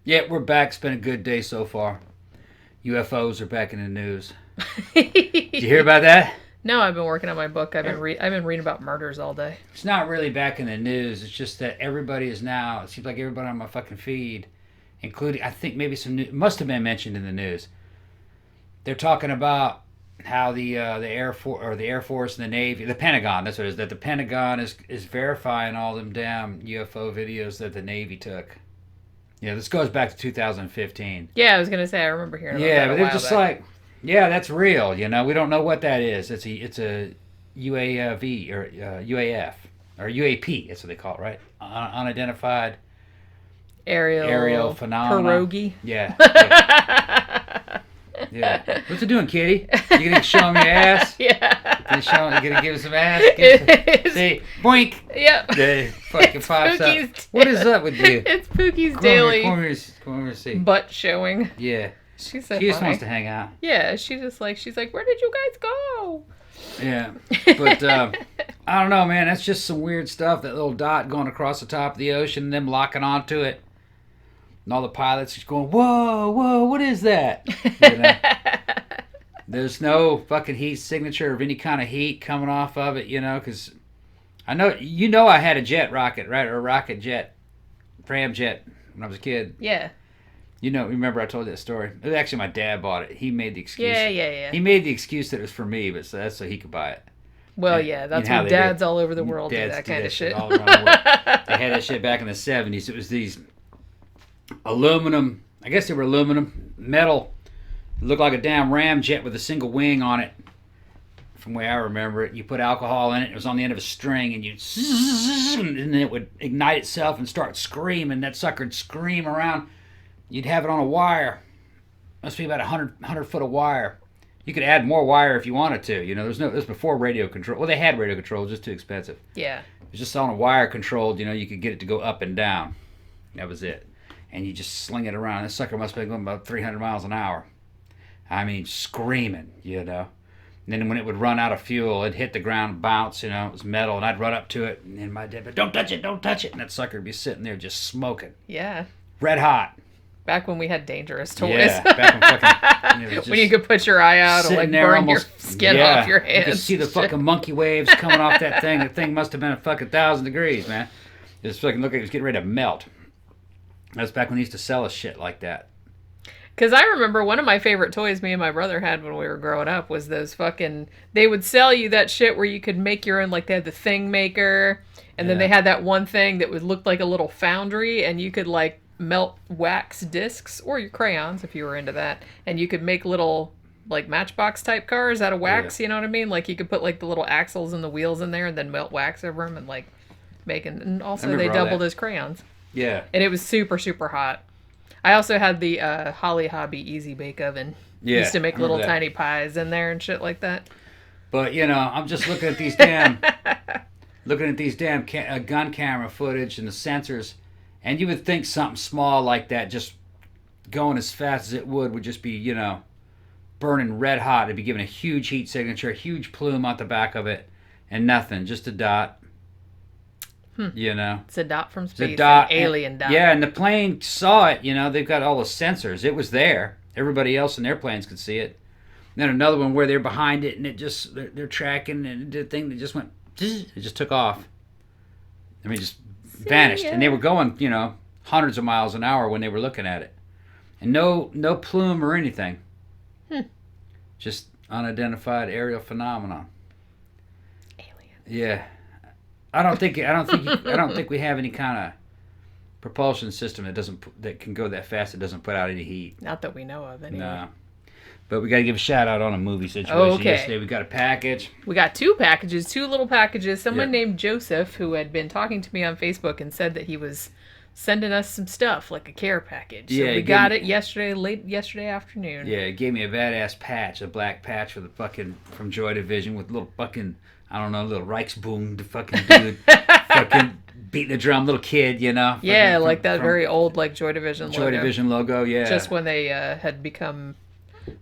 Yeah, we're back. It's been a good day so far. UFOs are back in the news. Did you hear about that? No, I've been working on my book. I've been reading about murders all day. It's not really back in the news. It's just that everybody is now. It seems like everybody on my fucking feed, including I think maybe some new, must have been mentioned in the news. They're talking about how the Air Force and the Navy, the Pentagon. That's what it is. That the Pentagon is verifying all them damn UFO videos that the Navy took. Yeah, this goes back to 2015. Yeah, I was gonna say I remember hearing about that. Yeah, but they're just back. Yeah, that's real. You know, we don't know what that is. It's a UAV or UAF or UAP. That's what they call it, right? Unidentified aerial phenomena. Pierogi. Yeah. Yeah. What's it doing, kitty? You gonna show him your ass? Yeah. You gonna give him some ass? Say, boink. Yep. The fucking pops up. What is up with you? It's Pookie's daily Come here, see. butt showing. Yeah. She's so She just funny. wants to hang out. Yeah, she's like, where did you guys go? Yeah. But I don't know, man. That's just some weird stuff. That little dot going across the top of the ocean and them locking onto it. And all the pilots just going, whoa, what is that? You know? There's no fucking heat signature of any kind of heat coming off of it, you know, because I know I had a jet rocket, right? Or a rocket jet, Fram jet when I was a kid. Yeah. You know, remember I told you that story? It was actually my dad bought it. He made the excuse. Yeah. He made the excuse that it was for me, but that's so he could buy it. Well, yeah, that's when dads all over the world do that kind of shit. All around the world. They had that shit back in the 70s. It was these aluminum, I guess they were aluminum, metal. It looked like a damn ramjet with a single wing on it. From the way I remember it, you put alcohol in it. It was on the end of a string, and and then it would ignite itself and start screaming. That sucker'd scream around. You'd have it on a wire. Must be about 100 foot of wire. You could add more wire if you wanted to. You know, it was before radio control. Well, they had radio control, it was just too expensive. Yeah. It was just on a wire controlled. You know, you could get it to go up and down. That was it. And you just sling it around. This sucker must have been going about 300 miles an hour. I mean, screaming, you know. And then when it would run out of fuel, it'd hit the ground and bounce, you know. It was metal, and I'd run up to it. And then my dad would, don't touch it. And that sucker would be sitting there just smoking. Yeah. Red hot. Back when we had dangerous toys. Yeah, back when fucking... when you could put your eye out and like burn your skin off your hands. You could see the fucking monkey waves coming off that thing. The thing must have been a fucking 1,000 degrees, man. It was fucking look like it was getting ready to melt. That's back when they used to sell us shit like that. Because I remember one of my favorite toys me and my brother had when we were growing up was those fucking... They would sell you that shit where you could make your own... Like, they had the thing maker, and then they had that one thing that would look like a little foundry, and you could, like, melt wax discs, or your crayons, if you were into that, and you could make little, like, Matchbox-type cars out of wax, you know what I mean? Like, you could put, like, the little axles and the wheels in there, and then melt wax over them, and, like, making... And also, they doubled as crayons. Yeah. And it was super, super hot. I also had the Holly Hobby Easy Bake Oven. Yeah, used to make little tiny pies in there and shit like that. But, you know, I'm just looking at these damn... gun camera footage and the sensors, and you would think something small like that just going as fast as it would just be, you know, burning red hot. It'd be giving a huge heat signature, a huge plume out the back of it, and nothing, just a dot. You know, it's a dot from space, it's a dot, an alien dot. Yeah, and the plane saw it. You know, they've got all the sensors. It was there. Everybody else in their planes could see it. And then another one where they're behind it, and it just they're tracking, and it did a thing that just went. It just took off. I mean, just vanished, and they were going, you know, hundreds of miles an hour when they were looking at it, and no plume or anything. Just unidentified aerial phenomenon. Alien. Yeah. I don't think we have any kind of propulsion system that can go that fast. It doesn't put out any heat. Not that we know of, anyway. No. But we got to give a shout out on a movie situation. Okay. Yesterday we got a package. We got two little packages. Someone named Josef, who had been talking to me on Facebook and said that he was sending us some stuff, like a care package. So we got it late yesterday afternoon. Yeah, it gave me a badass patch, a black patch with a fucking from Joy Division with little fucking, I don't know, little Reichsboom fucking dude, fucking beating the drum, little kid, you know. Yeah, like that very old like Joy Division logo. Joy Division logo, yeah. Just when they had become,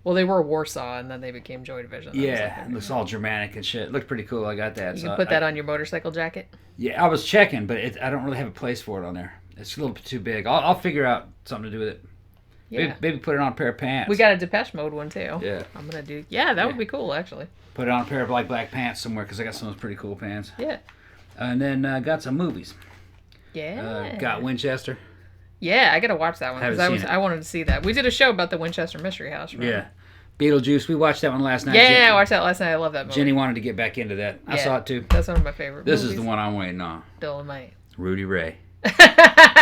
well, they were Warsaw and then they became Joy Division. Yeah, it looks all Germanic and shit. It looked pretty cool. I got that. You can put that on your motorcycle jacket? Yeah, I was checking, but I don't really have a place for it on there. It's a little bit too big. I'll figure out something to do with it. Yeah. Maybe put it on a pair of pants. We got a Depeche Mode one too. Yeah. I'm gonna do. Yeah, that would be cool actually. Put it on a pair of black pants somewhere because I got some of those pretty cool pants. Yeah. And then got some movies. Yeah. Got Winchester. Yeah, I gotta watch that one because I I wanted to see that. We did a show about the Winchester Mystery House. Right? Yeah. Beetlejuice. We watched that one last night. Yeah, I watched that last night. I love that movie. Jenny wanted to get back into that. I saw it too. That's one of my favorite movies. This is the one I'm waiting on. Dolomite. Rudy Ray.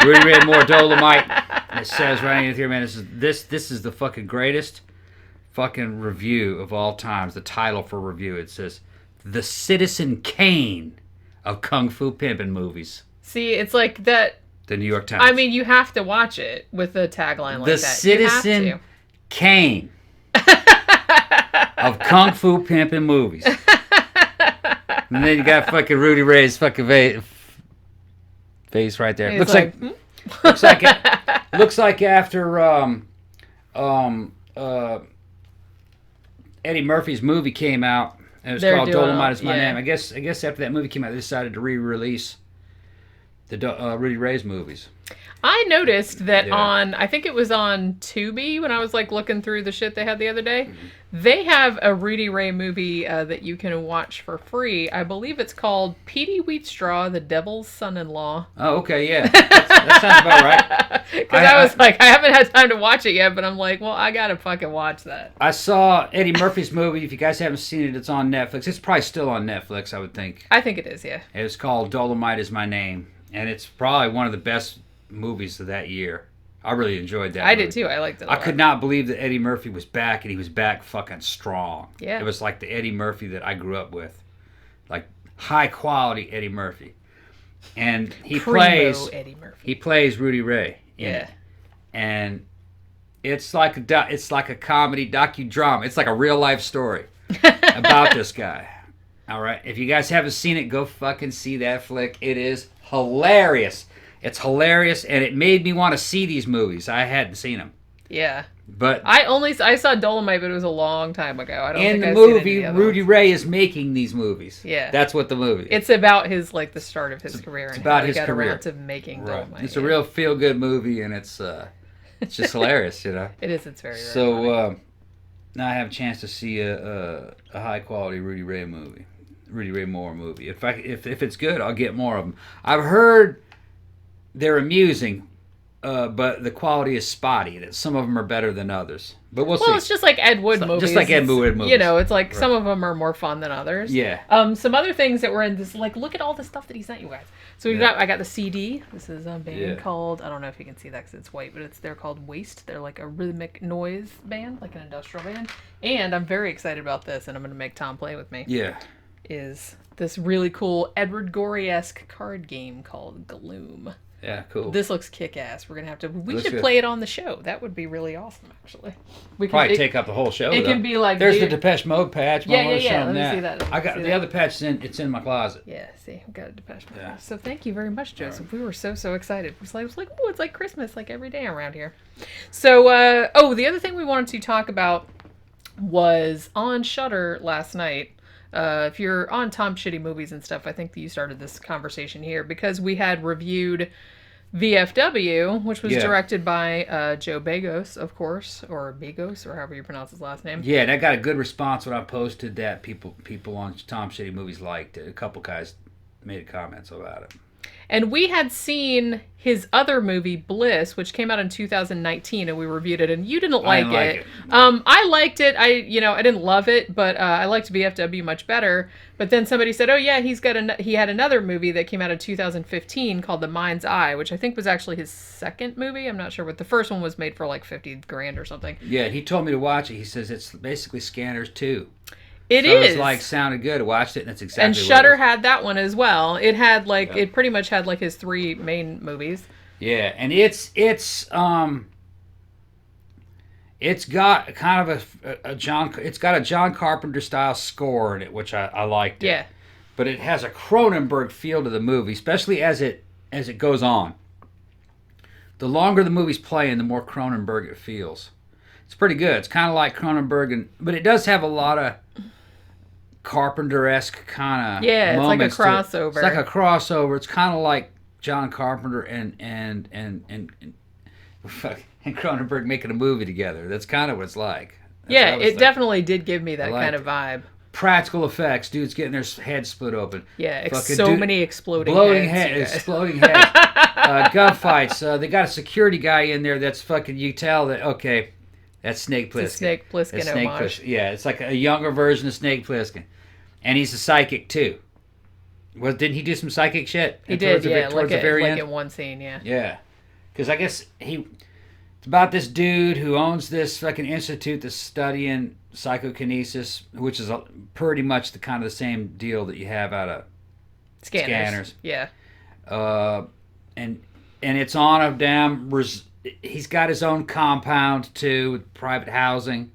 Rudy Ray Moore Dolomite. And it says right in here, man, this is the fucking greatest fucking review of all times. The title for review, it says, The Citizen Kane of Kung Fu Pimpin' Movies. See, it's like that. The New York Times. I mean, you have to watch it with a tagline like the that. Citizen Kane of Kung Fu Pimpin' Movies. And then you got fucking Rudy Ray's fucking face right there. Looks like after Eddie Murphy's movie came out, and it was called Dolomite Is My Name. I guess after that movie came out, they decided to re-release the Rudy Ray's movies. I noticed that on, I think it was on Tubi when I was like looking through the shit they had the other day. Mm-hmm. They have a Rudy Ray movie that you can watch for free. I believe it's called Petey Wheatstraw, the Devil's Son-in-Law. Oh, okay, yeah. That sounds about right. Because I was like, I haven't had time to watch it yet, but I'm like, well, I gotta fucking watch that. I saw Eddie Murphy's movie. If you guys haven't seen it, it's on Netflix. It's probably still on Netflix, I would think. I think it is, yeah. It's called Dolomite Is My Name, and it's probably one of the best movies of that year. I really enjoyed that. I did too. I liked it a lot. I could not believe that Eddie Murphy was back, and he was back fucking strong. Yeah. It was like the Eddie Murphy that I grew up with. Like high quality Eddie Murphy. And he plays Eddie Murphy. He plays Rudy Ray in it. And it's like a comedy docudrama. It's like a real life story about this guy. All right. If you guys haven't seen it, go fucking see that flick. It is hilarious. It's hilarious, and it made me want to see these movies. I hadn't seen them. Yeah. But I saw Dolomite, but it was a long time ago. I don't think I've seen it. In the movie, Rudy Ray is making these movies. Yeah. That's what the movie is. It's about his, like, the start of his career. It's about his career. Around to making Dolomite. It's a real feel-good movie, and it's just hilarious, you know? It is. It's very, very So, now I have a chance to see a high-quality Rudy Ray movie. Rudy Ray Moore movie. If it's good, I'll get more of them. I've heard they're amusing, but the quality is spotty. That some of them are better than others. But we'll see. Well, it's just like Ed Wood movies. Just like Ed Wood movies. You know, it's like some of them are more fun than others. Yeah. Some other things that were in this, like, look at all the stuff that he sent you guys. So I got the CD. This is a band called, I don't know if you can see that because it's white, but they're called Waste. They're like a rhythmic noise band, like an industrial band. And I'm very excited about this, and I'm going to make Tom play with me. Yeah. Is this really cool Edward Gorey-esque card game called Gloom. Yeah, cool. This looks kick-ass. We're going to have to... We should good. play it on the show. That would be really awesome, actually. We could probably take up the whole show, It though. can be like... There's the Depeche Mode patch. Yeah. Let me see that. I got the other patch. It's in my closet. Yeah, see, we got a Depeche Mode patch. So thank you very much, Joseph. Right. We were so excited. It was like, oh, it's like Christmas, like every day around here. So, the other thing we wanted to talk about was on Shudder last night. If you're on Tom Shitty Movies and stuff, I think that you started this conversation here because we had reviewed VFW, which was directed by Joe Begos, of course, or Begos, or however you pronounce his last name. Yeah, and I got a good response when I posted that. People on Tom Shitty Movies liked it. A couple guys made comments about it. And we had seen his other movie, Bliss, which came out in 2019, and we reviewed it, and you didn't like it. I liked it. I didn't love it, but I liked VFW much better. But then somebody said, oh yeah, he had another movie that came out in 2015 called The Mind's Eye, which I think was actually his second movie. I'm not sure what the first one was made for like $50,000 or something. Yeah, he told me to watch it. He says it's basically Scanners 2. It is. It's like sounded good. I watched it, and it's exactly. And Shudder had that one as well. It had it pretty much had like his three main movies. Yeah, and it's got kind of a John Carpenter style score in it, which I liked. Yeah. But it has a Cronenberg feel to the movie, especially as it goes on. The longer the movie's playing, the more Cronenberg it feels. It's pretty good. It's kind of like Cronenberg, but it does have a lot of Carpenter-esque kind of it's like a crossover. It's like a crossover. It's kind of like John Carpenter and Cronenberg making a movie together. That's kind of what it's like. Yeah, it definitely did give me that kind of vibe. Practical effects, dudes getting their heads split open. Yeah, many exploding heads. Exploding heads. Gunfights. They got a security guy in there that's fucking, you tell that, okay, that's Snake Plissken. It's a Snake Plissken homage. Yeah, it's like a younger version of Snake Plissken. And he's a psychic, too. Well, didn't he do some psychic shit? He did, yeah, like in one scene, yeah. Yeah. Because I guess it's about this dude who owns this fucking institute that's studying psychokinesis, which is pretty much the kind of the same deal that you have out of scanners. Yeah. And it's on a damn... He's got his own compound, too, with private housing,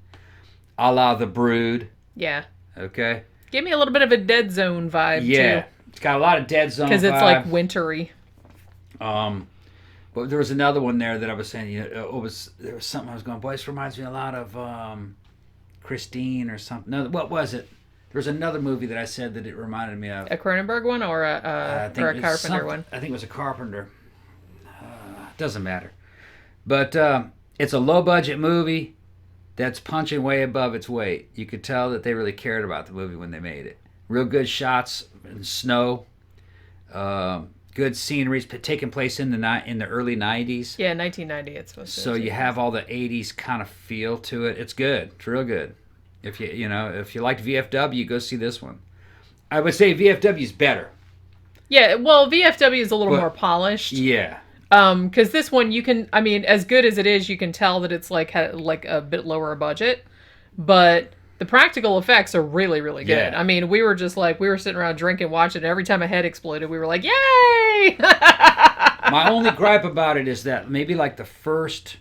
a la The Brood. Yeah. Okay? Give me a little bit of a Dead Zone vibe, too. Yeah. It's got a lot of Dead Zone vibe. Because it's, like, wintry. But there was another one there that I was saying, there was something I was going, boy, this reminds me a lot of Christine or something. No, what was it? There was another movie that I said that it reminded me of. A Cronenberg one or a Carpenter one? I think it was a Carpenter. Doesn't matter. But it's a low-budget movie that's punching way above its weight. You could tell that they really cared about the movie when they made it. Real good shots in snow. Good scenery taking place in the early 90s. Yeah, 1990 it's supposed to. So you have all the 80s kind of feel to it. It's good. It's real good. If you liked VFW, go see this one. I would say VFW is better. Yeah, well, VFW is a little more polished. Yeah. Because this one, as good as it is, you can tell that it's like a bit lower budget, but the practical effects are really, really good. Yeah. I mean, we were sitting around drinking, watching, and every time a head exploded, we were like, yay! My only gripe about it is that maybe like the front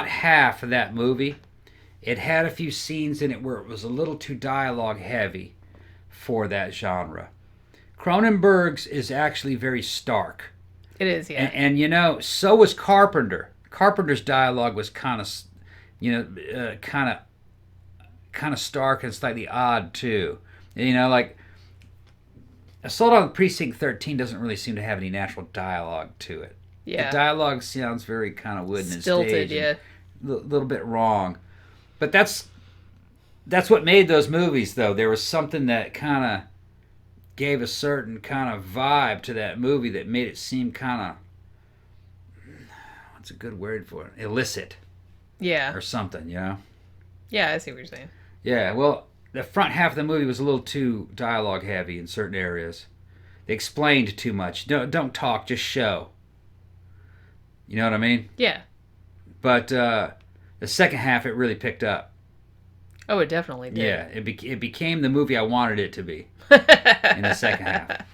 half of that movie, it had a few scenes in it where it was a little too dialogue heavy for that genre. Cronenberg's is actually very stark. It is, yeah. And so was Carpenter. Carpenter's dialogue was kind of stark and slightly odd too. Like Assault on Precinct 13 doesn't really seem to have any natural dialogue to it. Yeah. The dialogue sounds very kind of wooden and stilted, yeah. A little bit wrong. But that's what made those movies, though. There was something that kind of gave a certain kind of vibe to that movie that made it seem kind of, what's a good word for it? Illicit. Yeah. Or something, Yeah, I see what you're saying. Yeah, well, the front half of the movie was a little too dialogue heavy in certain areas. They explained too much. Don't talk, just show. You know what I mean? Yeah. But the second half, it really picked up. Oh, it definitely did. Yeah, it became the movie I wanted it to be in the second half.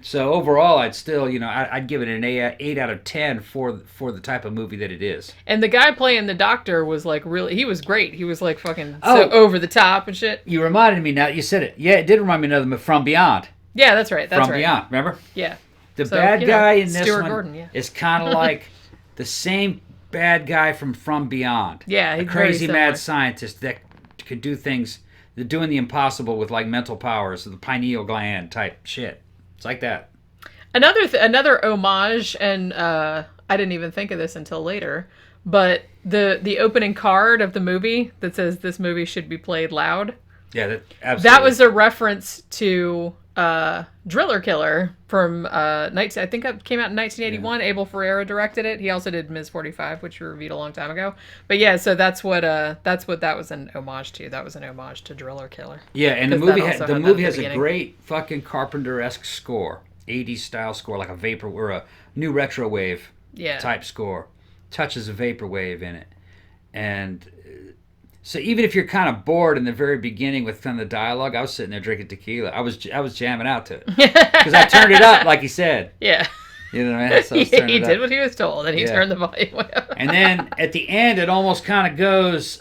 So overall, I'd still, I'd give it an 8 out of 10 for the type of movie that it is. And the guy playing the doctor was he was great. He was like fucking so over the top and shit. You reminded me now that you said it. Yeah, it did remind me of From Beyond. Yeah, that's right. From Beyond, remember? Yeah. The bad guy in this Stuart one Gordon, is kind of like the same bad guy from Beyond. Yeah, he's a crazy very mad scientist that could do things, doing the impossible with like mental powers, the pineal gland type shit. It's like that. Another homage, and I didn't even think of this until later, but the opening card of the movie that says this movie should be played loud. Yeah, absolutely. That was a reference to Driller Killer from I think it came out in 1981. Yeah. Abel Ferrara directed it. He also did Ms. 45, which we reviewed a long time ago. But yeah, so that's what that was an homage to. That was an homage to Driller Killer. Yeah, and the movie has a great fucking Carpenter-esque score. 80s style score, like a vapor or a new retro wave type score. Touches a vaporwave in it. And so even if you're kind of bored in the very beginning with kind of the dialogue, I was sitting there drinking tequila. I was jamming out to it. Because I turned it up, like he said. Yeah. You know what I mean? So he did what he was told, and he turned the volume up. And then at the end, it almost kind of goes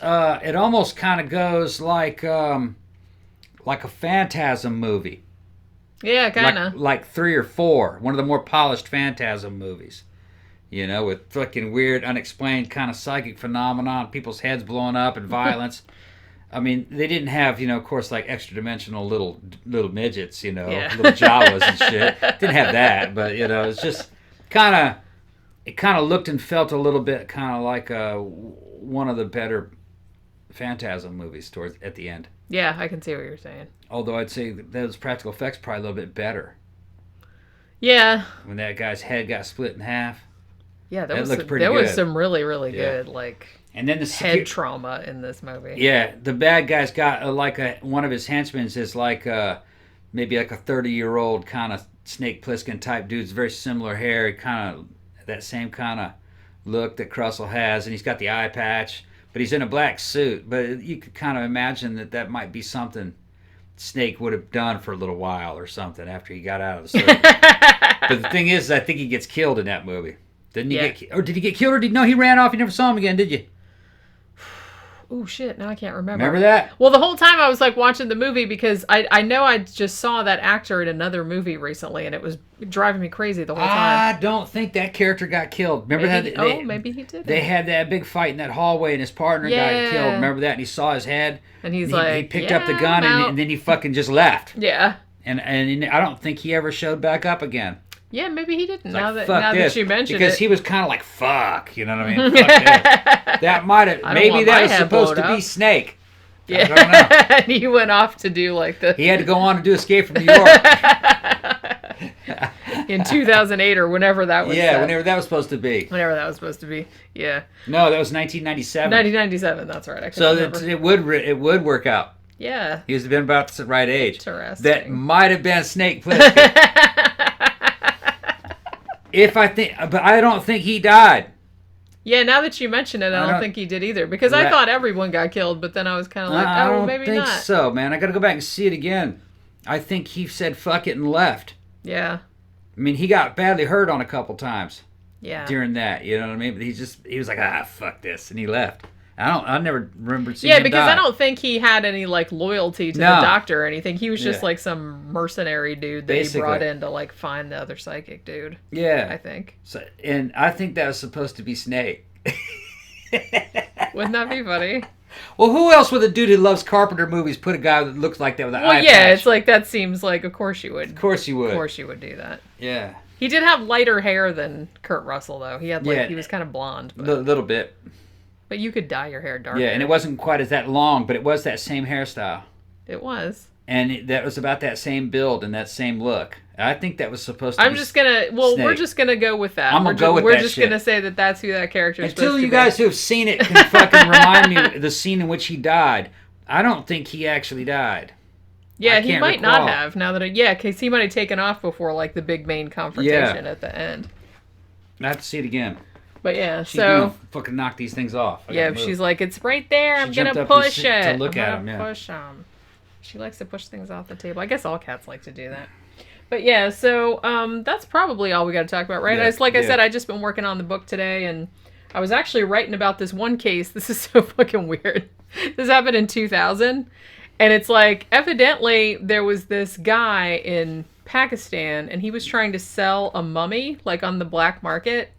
like a Phantasm movie. Yeah, kind of. Like 3 or 4. One of the more polished Phantasm movies. With fucking weird, unexplained kind of psychic phenomenon, people's heads blowing up and violence. I mean, they didn't have, of course, like extra dimensional little midgets, Yeah. little Jawas and shit. Didn't have that, but it's just it kind of looked and felt a little bit kind of like one of the better Phantasm movies towards at the end. Yeah, I can see what you're saying. Although I'd say those practical effects probably a little bit better. Yeah. When that guy's head got split in half. Yeah, that looked pretty there good. was some really, really good and then the head trauma in this movie. Yeah, the bad guy's got one of his henchmen is like maybe like a 30-year-old kind of Snake Plissken type dude. It's very similar hair, kind of that same kind of look that Crussell has, and he's got the eye patch, but he's in a black suit. But you could kind of imagine that might be something Snake would have done for a little while or something after he got out of the suit. But the thing is, I think he gets killed in that movie. Didn't he or did he get killed, or no, he ran off, you never saw him again, did you? Oh shit, now I can't remember. Remember that? Well, the whole time I was like watching the movie because I know I just saw that actor in another movie recently and it was driving me crazy the whole time. I don't think that character got killed. Remember maybe he did. They had that big fight in that hallway and his partner got killed. Remember that? And he saw his head. And he picked up the gun and then he fucking just left. Yeah. And I don't think he ever showed back up again. Yeah, maybe he didn't. Now Like, that you mentioned because it. he was kind of like, fuck, you know what I mean? Fuck this. That might have, maybe that was supposed to be Snake. Yeah. I don't know. And he went off to do like the... He had to go on to do Escape from New York. In 2008 or whenever that was. Yeah, whenever that was supposed to be. Whenever that was supposed to be, yeah. No, that was 1997. 1997, that's right. I so it would work out. Yeah. He was been about the right age. Interesting. That might have been Snake Plissken. But I don't think he died. Yeah, now that you mention it, I don't think he did either. Because I thought everyone got killed, but then I was kind of like, maybe not. I don't think so, man. I got to go back and see it again. I think he said fuck it and left. Yeah. I mean, he got badly hurt on a couple times. Yeah. During that, you know what I mean? But he was like, fuck this, and he left. I never remember seeing him because die. I don't think he had any like loyalty to the doctor or anything. He was just like some mercenary dude that he brought in to like find the other psychic dude. Yeah, I think. So, and I think that was supposed to be Snake. Wouldn't that be funny? Well, who else with a dude who loves Carpenter movies put a guy that looks like that with an eye patch? It's like that seems like of course you would. Of course you would. Of course you would do that. Yeah. He did have lighter hair than Kurt Russell though. He had he was kind of blonde. A little bit. But you could dye your hair dark. Yeah, and it wasn't quite as that long, but it was that same hairstyle. It was. And that was about that same build and that same look. I think that was supposed to be Snake. We're just going to go with that. I'm going to go with that We're just going to say that that's who that character is supposed to be. Until you guys who have seen it can fucking remind me of the scene in which he died. I don't think he actually died. Yeah, he might not have. Now that because he might have taken off before like the big main confrontation at the end. I have to see it again. But yeah, she's gonna fucking knock these things off. She's like, it's right there. I'm gonna push it. To look at them. Push them. She likes to push things off the table. I guess all cats like to do that. But yeah, so that's probably all we got to talk about, right? Yeah, I said, I just been working on the book today, and I was actually writing about this one case. This is so fucking weird. This happened in 2000, and it's like evidently there was this guy in Pakistan, and he was trying to sell a mummy like on the black market.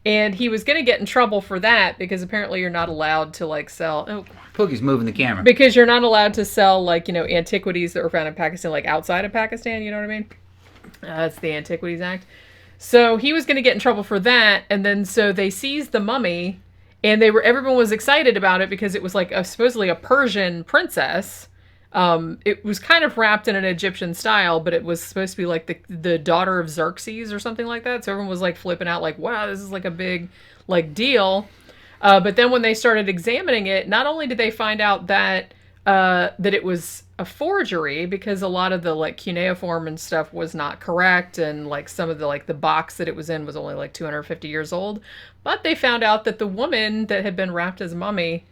And he was going to get in trouble for that because apparently you're not allowed to like sell. Oh, Pookie's moving the camera. Because you're not allowed to sell like, antiquities that were found in Pakistan, like outside of Pakistan. You know what I mean? That's the Antiquities Act. So he was going to get in trouble for that. And then so they seized the mummy and everyone was excited about it because it was like supposedly a Persian princess. It was kind of wrapped in an Egyptian style, but it was supposed to be like the daughter of Xerxes or something like that. So everyone was like flipping out like, wow, this is like a big like deal. But then when they started examining it, not only did they find out that it was a forgery because a lot of the like cuneiform and stuff was not correct. And like some of the like the box that it was in was only like 250 years old. But they found out that the woman that had been wrapped as a mummy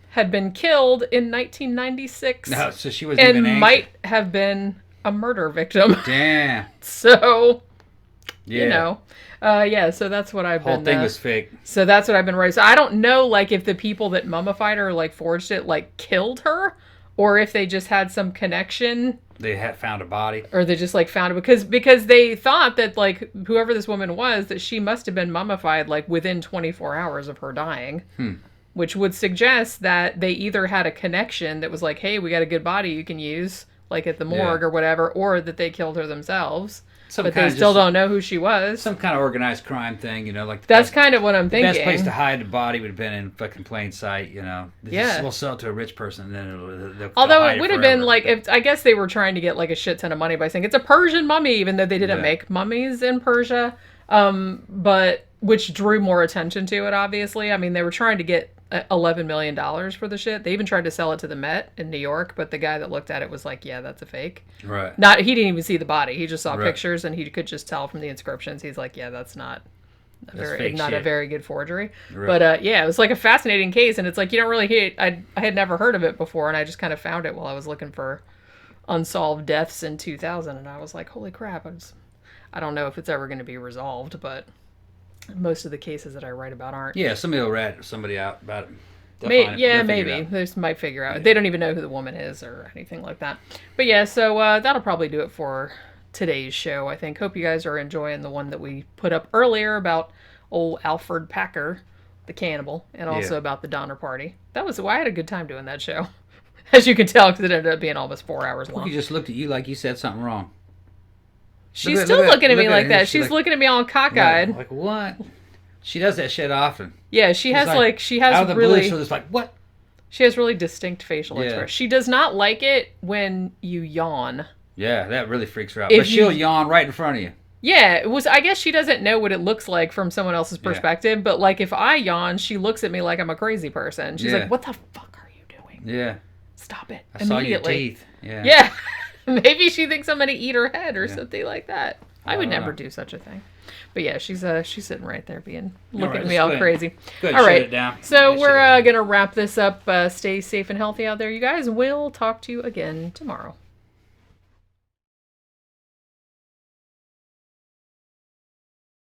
had been killed in 1996. No, so she was even angry. Might have been a murder victim. Damn. So, so that's what I've been... The whole thing was fake. So that's what I've been writing. So I don't know, like, if the people that mummified her, like, forged it, like, killed her, or if they just had some connection. They had found a body. Or they just, like, found it. Because they thought that, like, whoever this woman was, that she must have been mummified, like, within 24 hours of her dying. which would suggest that they either had a connection that was like, hey, we got a good body you can use, like at the morgue or whatever, or that they killed her themselves. But they still don't know who she was. Some kind of organized crime thing, like that's kind of what I'm thinking. The best place to hide the body would have been in fucking plain sight, We'll sell it to a rich person, and then they'll although it would have been like, I guess they were trying to get like a shit ton of money by saying it's a Persian mummy, even though they didn't make mummies in Persia, but which drew more attention to it. Obviously, I mean, they were trying to get $11 million for the shit. They even tried to sell it to the Met in New York, but the guy that looked at it was like, yeah, that's a fake. Right. He didn't even see the body. He just saw pictures, and he could just tell from the inscriptions. He's like, yeah, that's not a very good forgery. Right. But yeah, it was like a fascinating case, and it's like, you don't really hear it. I had never heard of it before, and I just kind of found it while I was looking for unsolved deaths in 2000, and I was like, holy crap. I don't know if it's ever going to be resolved, but most of the cases that I write about aren't. Yeah, somebody will rat somebody out about it. Maybe. They just might figure out. Yeah. They don't even know who the woman is or anything like that. But yeah, so that'll probably do it for today's show, I think. Hope you guys are enjoying the one that we put up earlier about old Alfred Packer, the cannibal, and also about the Donner Party. I had a good time doing that show. As you can tell, because it ended up being almost 4 hours long. He just looked at you like you said something wrong. She's still looking at me like that. She's looking at me all cockeyed. Like, what? She does that shit often. Yeah, she has out of the really... blue, so it's like, what? She has really distinct facial expression. She does not like it when you yawn. Yeah, that really freaks her out. But she'll yawn right in front of you. Yeah, I guess she doesn't know what it looks like from someone else's perspective, but like if I yawn, she looks at me like I'm a crazy person. She's like, what the fuck are you doing? Yeah. Stop it. I saw your teeth. Yeah. Yeah. Maybe she thinks I'm going to eat her head or something like that. I would never do such a thing. But yeah, she's sitting right there looking at me all crazy. Good, all right. Shut it down. So we're going to wrap this up. Stay safe and healthy out there, you guys. We'll talk to you again tomorrow.